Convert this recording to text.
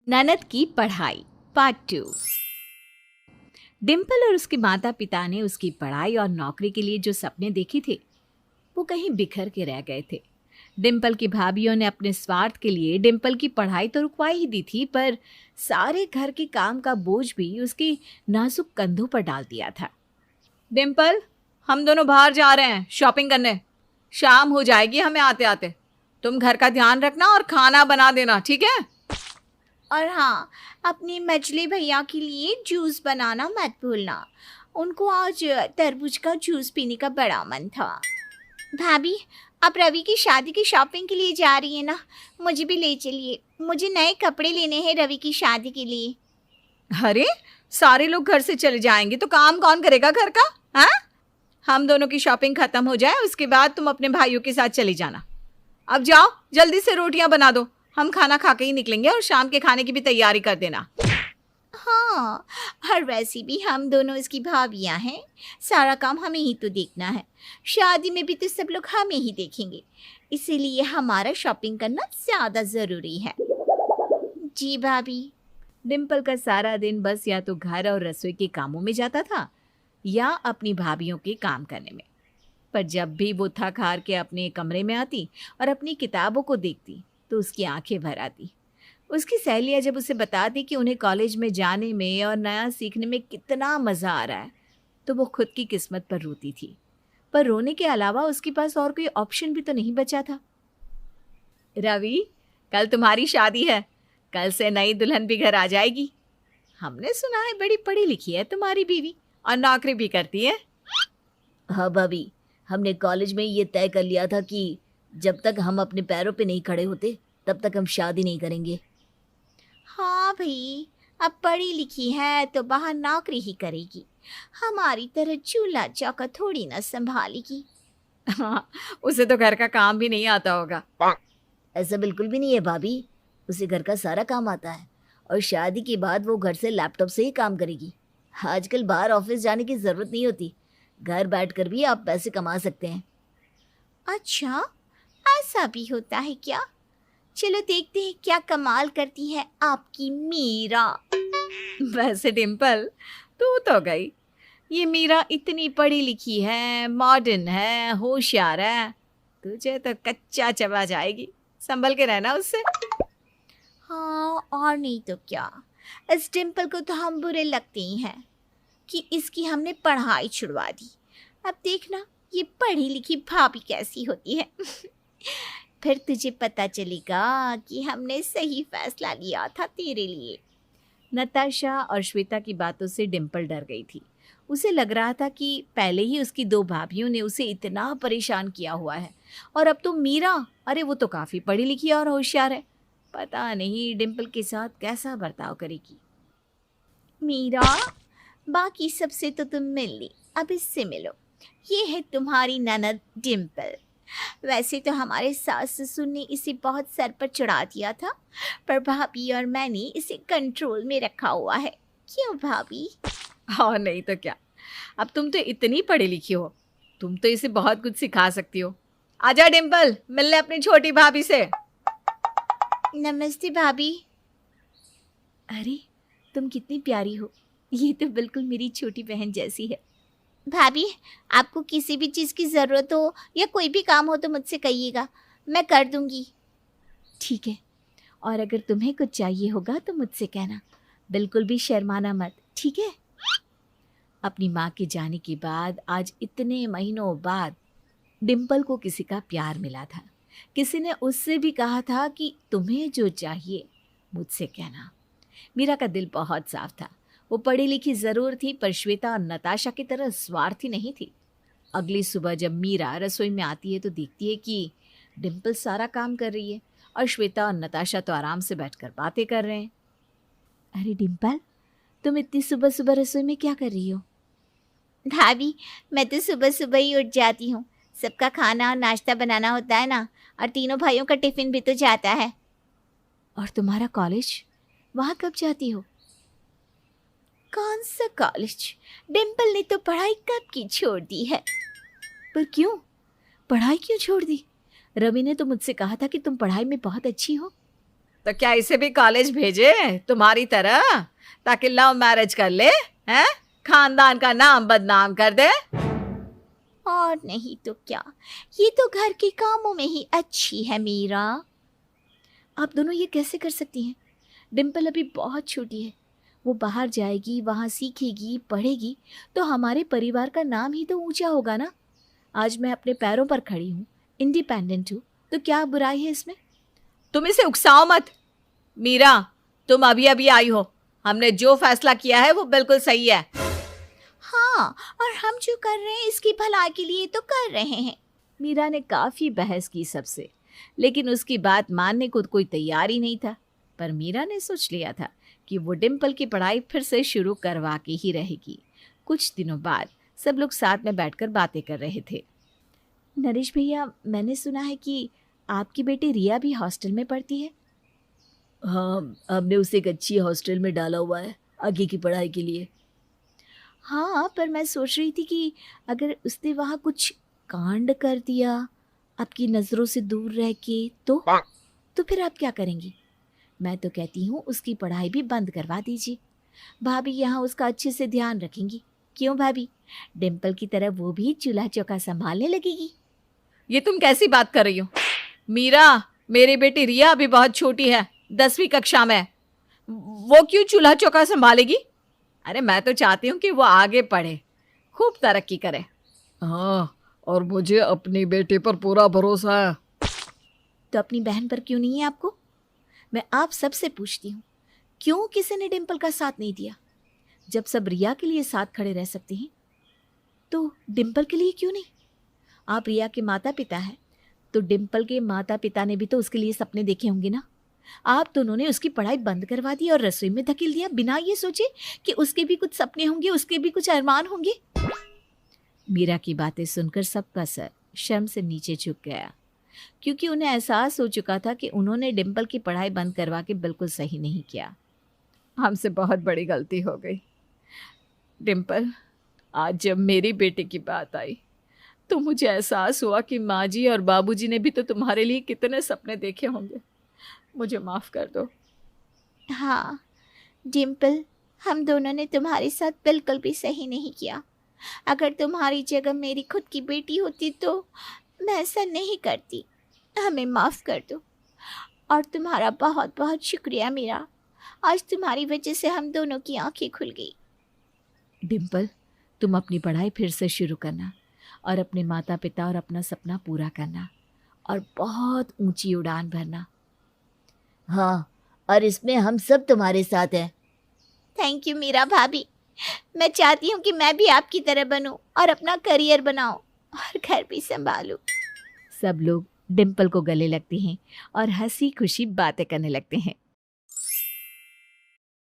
ननद की पढ़ाई पार्ट 2। डिम्पल और उसके माता पिता ने उसकी पढ़ाई और नौकरी के लिए जो सपने देखे थे वो कहीं बिखर के रह गए थे। डिम्पल की भाभीियों ने अपने स्वार्थ के लिए डिम्पल की पढ़ाई तो रुकवा ही दी थी, पर सारे घर के काम का बोझ भी उसके नाजुक कंधों पर डाल दिया था। डिम्पल, हम दोनों बाहर जा रहे हैं शॉपिंग करने। शाम हो जाएगी हमें आते आते। तुम घर का ध्यान रखना और खाना बना देना, ठीक है? और हाँ, अपने मछली भैया के लिए जूस बनाना मत भूलना। उनको आज तरबूज का जूस पीने का बड़ा मन था। भाभी, आप रवि की शादी की शॉपिंग के लिए जा रही है ना? मुझे भी ले चलिए। मुझे नए कपड़े लेने हैं रवि की शादी के लिए। अरे, सारे लोग घर से चले जाएंगे तो काम कौन करेगा घर का? हाँ, हम दोनों की शॉपिंग खत्म हो जाए उसके बाद तुम अपने भाइयों के साथ चली जाना। अब जाओ, जल्दी से रोटियां बना दो। हम खाना खा के ही निकलेंगे और शाम के खाने की भी तैयारी कर देना। हाँ, और वैसे भी हम दोनों इसकी भाभियाँ हैं। सारा काम हमें ही तो देखना है। शादी में भी तो सब लोग हमें ही देखेंगे, इसीलिए हमारा शॉपिंग करना ज़्यादा ज़रूरी है। जी भाभी। डिम्पल का सारा दिन बस या तो घर और रसोई के कामों में जाता था या अपनी भाभीियों के काम करने में। पर जब भी वो थक हार के अपने कमरे में आती और अपनी किताबों को देखती तो उसकी आंखें भर आती। उसकी सहेलियां जब उसे बताती कि उन्हें कॉलेज में जाने में और नया सीखने में कितना मज़ा आ रहा है तो वो खुद की किस्मत पर रोती थी। पर रोने के अलावा उसके पास और कोई ऑप्शन भी तो नहीं बचा था। रवि, कल तुम्हारी शादी है। कल से नई दुल्हन भी घर आ जाएगी। हमने सुना है बड़ी पढ़ी लिखी है तुम्हारी बीवी और नौकरी भी करती है। हाँ भाभी, हमने कॉलेज में ये तय कर लिया था कि जब तक हम अपने पैरों पे नहीं खड़े होते तब तक हम शादी नहीं करेंगे। हाँ भाई, अब पढ़ी लिखी है तो बाहर नौकरी ही करेगी। हमारी तरह चूल्हा चौका थोड़ी ना संभालेगी। हाँ, उसे तो घर का काम भी नहीं आता होगा। ऐसा बिल्कुल भी नहीं है भाभी, उसे घर का सारा काम आता है और शादी के बाद वो घर से लैपटॉप से ही काम करेगी। आजकल बाहर ऑफिस जाने की ज़रूरत नहीं होती, घर बैठकर भी आप पैसे कमा सकते हैं। अच्छा, ऐसा भी होता है क्या? चलो देखते हैं क्या कमाल करती है आपकी मीरा। वैसे डिम्पल, तू तो गई। ये मीरा इतनी पढ़ी लिखी है, मॉडर्न है, होशियार है। तुझे तो कच्चा चबा जाएगी। संभल के रहना उससे। हाँ, और नहीं तो क्या। इस डिम्पल को तो हम बुरे लगते ही हैं कि इसकी हमने पढ़ाई छुड़वा दी। अब देखना ये पढ़ी लिखी भाभी कैसी होती है। फिर तुझे पता चलेगा कि हमने सही फैसला लिया था तेरे लिए। नताशा और श्वेता की बातों से डिम्पल डर गई थी। उसे लग रहा था कि पहले ही उसकी दो भाभियों ने उसे इतना परेशान किया हुआ है और अब तो मीरा, अरे वो तो काफ़ी पढ़ी लिखी और होशियार है। पता नहीं डिम्पल के साथ कैसा बर्ताव करेगी। मीरा, बाकी सबसे तो तुम मिल ली, अब इससे मिलो। ये है तुम्हारी ननद डिम्पल। वैसे तो हमारे सास ससुर ने इसे बहुत सर पर चढ़ा दिया था, पर भाभी और मैंने इसे कंट्रोल में रखा हुआ है। क्यों भाभी? और नहीं तो क्या। अब तुम तो इतनी पढ़ी लिखी हो, तुम तो इसे बहुत कुछ सिखा सकती हो। आजा डिम्पल, मिल ले अपनी छोटी भाभी से। नमस्ते भाभी। अरे, तुम कितनी प्यारी हो। ये तो बिल्कुल मेरी छोटी बहन जैसी है। भाभी, आपको किसी भी चीज़ की ज़रूरत हो या कोई भी काम हो तो मुझसे कहिएगा, मैं कर दूंगी। ठीक है, और अगर तुम्हें कुछ चाहिए होगा तो मुझसे कहना। बिल्कुल भी शर्माना मत, ठीक है? अपनी माँ के जाने के बाद आज इतने महीनों बाद डिम्पल को किसी का प्यार मिला था। किसी ने उससे भी कहा था कि तुम्हें जो चाहिए मुझसे कहना। मीरा का दिल बहुत साफ था। वो पढ़ी लिखी ज़रूर थी, पर श्वेता और नताशा की तरह स्वार्थी नहीं थी। अगली सुबह जब मीरा रसोई में आती है तो देखती है कि डिम्पल सारा काम कर रही है और श्वेता और नताशा तो आराम से बैठकर बातें कर रहे हैं। अरे डिम्पल, तुम इतनी सुबह सुबह रसोई में क्या कर रही हो? भाभी, मैं तो सुबह सुबह ही उठ जाती हूँ। सबका खाना और नाश्ता बनाना होता है ना, और तीनों भाइयों का टिफ़िन भी तो जाता है। और तुम्हारा कॉलेज, वहाँ कब जाती हो? कौन सा कॉलेज? डिम्पल ने तो पढ़ाई कब की छोड़ दी है। पर क्यों? पढ़ाई क्यों छोड़ दी? रवि ने तो मुझसे कहा था कि तुम पढ़ाई में बहुत अच्छी हो। तो क्या इसे भी कॉलेज भेजे तुम्हारी तरह, ताकि लव मैरिज कर ले, हैं? खानदान का नाम बदनाम कर दे। और नहीं तो क्या, ये तो घर के कामों में ही अच्छी है मीरा। आप दोनों ये कैसे कर सकती हैं? डिम्पल अभी बहुत छोटी है, वो बाहर जाएगी, वहाँ सीखेगी, पढ़ेगी, तो हमारे परिवार का नाम ही तो ऊंचा होगा ना। आज मैं अपने पैरों पर खड़ी हूँ, इंडिपेंडेंट हूँ, तो क्या बुराई है इसमें? तुम इसे उकसाओ मत। मीरा, तुम अभी अभी आई हो, हमने जो फैसला किया है वो बिल्कुल सही है। हाँ, और हम जो कर रहे हैं इसकी भलाई के लिए तो कर रहे हैं। मीरा ने काफ़ी बहस की सबसे, लेकिन उसकी बात मानने को कोई तैयार ही नहीं था। पर मीरा ने सोच लिया था कि वो डिम्पल की पढ़ाई फिर से शुरू करवा के ही रहेगी। कुछ दिनों बाद सब लोग साथ में बैठकर बातें कर रहे थे। नरेश भैया, मैंने सुना है कि आपकी बेटी रिया भी हॉस्टल में पढ़ती है। हाँ, हमने उसे एक अच्छी हॉस्टल में डाला हुआ है आगे की पढ़ाई के लिए। हाँ, पर मैं सोच रही थी कि अगर उसने वहाँ कुछ कांड कर दिया आपकी नज़रों से दूर रह के, तो फिर आप क्या करेंगी? मैं तो कहती हूँ उसकी पढ़ाई भी बंद करवा दीजिए। भाभी यहाँ उसका अच्छे से ध्यान रखेंगी। क्यों भाभी? डिम्पल की तरह वो भी चूल्हा चौका संभालने लगेगी। ये तुम कैसी बात कर रही हो? मीरा, मेरी बेटी रिया अभी बहुत छोटी है, 10वीं कक्षा में है। वो क्यों चूल्हा चौका संभालेगी? अरे मैं तो चाहती हूँ कि वो आगे पढ़े, खूब तरक्की करे। हाँ, और मुझे अपनी बेटी पर पूरा भरोसा है। तो अपनी बहन पर क्यों नहीं है आपको? मैं आप सबसे पूछती हूँ, क्यों किसी ने डिम्पल का साथ नहीं दिया? जब सब रिया के लिए साथ खड़े रह सकते हैं, तो डिम्पल के लिए क्यों नहीं? आप रिया के माता पिता हैं, तो डिम्पल के माता पिता ने भी तो उसके लिए सपने देखे होंगे ना। आप दोनों ने उसकी पढ़ाई बंद करवा दी और रसोई में धकेल दिया, बिना ये सोचे कि उसके भी कुछ सपने होंगे, उसके भी कुछ अरमान होंगे। मीरा की बातें सुनकर सबका सर शर्म से नीचे झुक गया, क्योंकि उन्हें एहसास हो चुका था कि उन्होंने डिम्पल की पढ़ाई बंद करवा के बिल्कुल सही नहीं किया। हमसे बहुत बड़ी गलती हो गई। डिम्पल, आज जब मेरी बेटी की बात आई तो मुझे एहसास हुआ कि माँ जी और बाबूजी ने भी तो तुम्हारे लिए कितने सपने देखे होंगे। मुझे माफ़ कर दो। हाँ डिम्पल, हम दोनों ने तुम्हारे साथ बिल्कुल भी सही नहीं किया। अगर तुम्हारी जगह मेरी खुद की बेटी होती तो मैं ऐसा नहीं करती। हमें माफ़ कर दो। और तुम्हारा बहुत बहुत शुक्रिया मीरा, आज तुम्हारी वजह से हम दोनों की आंखें खुल गई। डिम्पल, तुम अपनी पढ़ाई फिर से शुरू करना और अपने माता पिता और अपना सपना पूरा करना और बहुत ऊंची उड़ान भरना। हाँ, और इसमें हम सब तुम्हारे साथ हैं। थैंक यू मीरा भाभी। मैं चाहती हूँ कि मैं भी आपकी तरह बनूं और अपना करियर बनाऊं और घर भी संभालूं। सब लोग डिम्पल को गले लगते हैं और हंसी खुशी बातें करने लगते हैं।